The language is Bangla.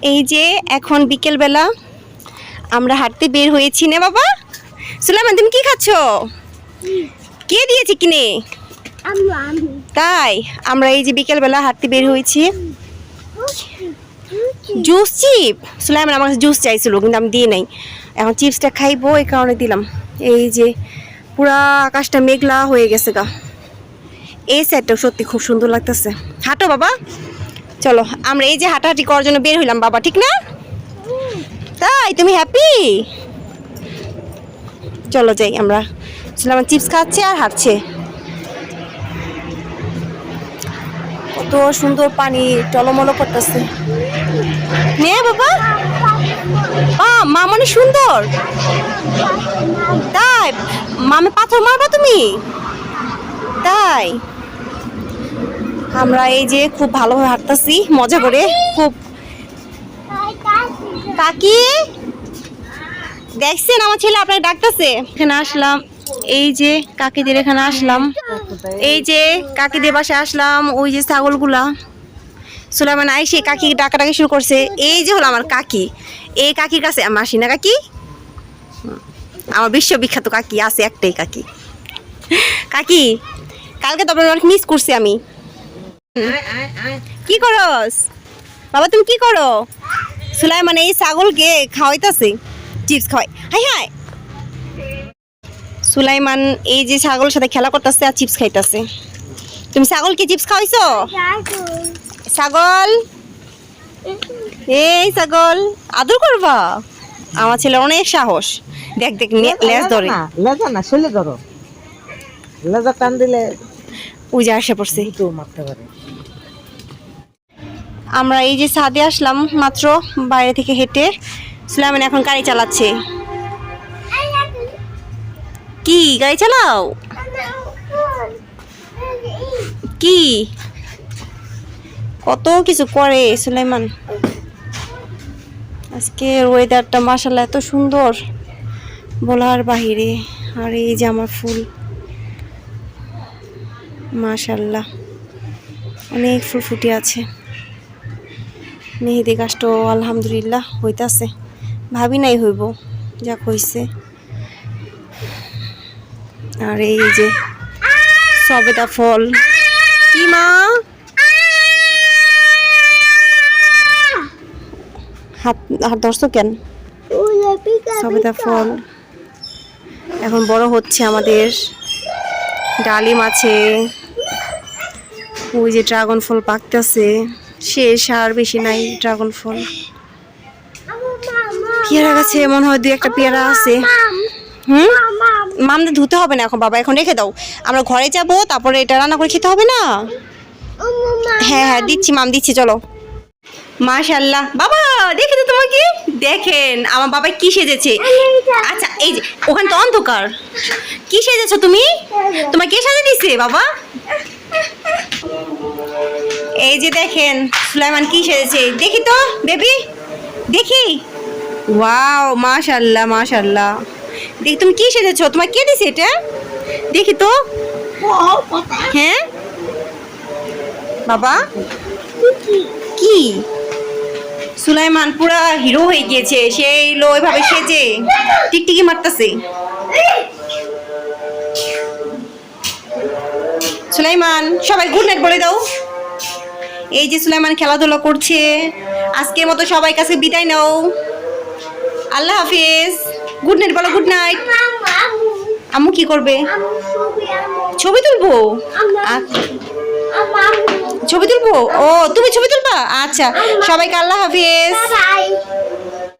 এই যে এখন বিকেল বেলা আমরা হাঁটতে বের হয়েছি না বাবা। সুলাইমান তুমি কি খাচ্ছ? কে দিয়েছে কিনে? তাই আমরা এই যে বিকেল বেলা হাঁটতে বের হয়েছি। জুস চিপ সুলাইমান আমার কাছে জুস চাইছিল কিন্তু আমি দিয়ে নাই। এখন চিপসটা খাইবো এই কারণে দিলাম। এই যে পুরা আকাশটা মেঘলা হয়ে গেছে গা। এই সাইডটাও সত্যি খুব সুন্দর লাগতেছে। হাঁটো বাবা, চলো আমরা এই যে হাঁটাহাঁটি করার জন্য বের হইলাম বাবা, ঠিক না? তাই তুমি হ্যাপি? চলো যাই আমরা। সুলাইমান চিপস খাচ্ছে আর হাঁটছে। কত সুন্দর পানি টলমল করতেছে। নে বাবা, মা মানে সুন্দর। তাই মামে পাথর মারবা তুমি? তাই আমরা এই যে খুব ভালোভাবে হাঁটতেছি মজা করে। খুব কাকি দেখছেন আমার ছেলে আপনাকে ডাকতেছে। এখানে আসলাম, এই যে কাকিদের এখানে আসলাম, এই যে কাকিদের বাসায় আসলাম। ওই যে ছাগলগুলা সুলাইমান আইসে কাকি ডাকাডাকি শুরু করছে। এই যে হলো আমার কাকি। এই কাকির কাছে আমি আসি না কাকি, আমার বিশ্ববিখ্যাত কাকি আছে একটাই কাকি। কাকি কালকে তো আপনার অনেক মিস করছি আমি। কি করস বাবা, তুমি কি করো? সুলাইমান এই ছাগলকে খাওয়াইতেছে, চিপস খাওয়াই। হাই হাই সুলাইমান এই যে ছাগলের সাথে খেলা করতেছে আর চিপস খাইতেছে। তুমি ছাগলকে চিপস খাওয়াইছো? ছাগল, এই ছাগল আদর করবা? আমার ছেলে অনেক সাহস। দেখ দেখ লেজ ধরে। লেজা না শৈলে ধরো, লেজা টান দিলে ওই যে আসে পড়ছে। তো মারতে পারে। আমরা এই যে ছাদে আসলাম মাত্র বাইরে থেকে হেঁটে। সুলাইমান এখন গাড়ি চালাচ্ছে। কি গাড়ি চালাও? কি কত কিছু করে সুলাইমান। আজকে ওয়েদারটা মাশাআল্লাহ এত সুন্দর বলার বাহিরে। আর এই যে আমার ফুল মাশাআল্লাহ অনেক ফুল ফুটে আছে। মেহেদি গাছটাও আলহামদুলিল্লাহ হইতাছে, ভাবি নাই হইব, যাক হইছে। আর এই যে সবেদা ফল। কি মা হাত হাত ধরছো কেন? সবেদা ফল এখন বড় হচ্ছে আমাদের। ডালিম আছে, ওই যে ড্রাগন ফল পাকতেছে, শেষ আর বেশি নাই ড্রাগন ফল। পেয়ারা গাছে মনে হয় 2-1টা পেয়ারা আছে। মামদের ধুতে হবে না এখন বাবা, এখন রেখে দাও। আমরা ঘরে যাব, তারপরে এটা রান্না করে খেতে হবে না? হ্যাঁ হ্যাঁ দিচ্ছি মাম, দিচ্ছি চলো। মাশাআল্লাহ বাবা দেখে তো তোমাকে, দেখেন আমার বাবা কি সেজেছে। আচ্ছা এই যে ওখানে তো অন্ধকার, কি সেজেছো তুমি? তোমার কে সাজে দিছে বাবা? এই যে দেখেন সুলাইমান কি সেজেছে, দেখি তো বেবি, দেখি। ওয়াও মাশাআল্লাহ মাশাআল্লাহ। দেখি তুমি কি সেজেছো, তোমার কে দিছে এটা? দেখি তো। হ্যাঁ বাবা কি? সুলাইমান পুরা হিরো হয়ে গিয়েছে, সেই লো এভাবে সেজে টিকটিকি মারতেছে। সুলাইমান সবাই গুড নাইট বলে দাও। এই যে সুলাইমান খেলাধুলা করছে। আজকের মতো সবাই কাছে বিদায় নাও, আল্লাহ হাফেজ। গুড নাইট বলো, গুড নাইট। আম্মু কি করবে? ছবি তুলবো। ছবি তুলবো? ও তুমি ছবি তুলবা? আচ্ছা সবাইকে আল্লাহ হাফেজ।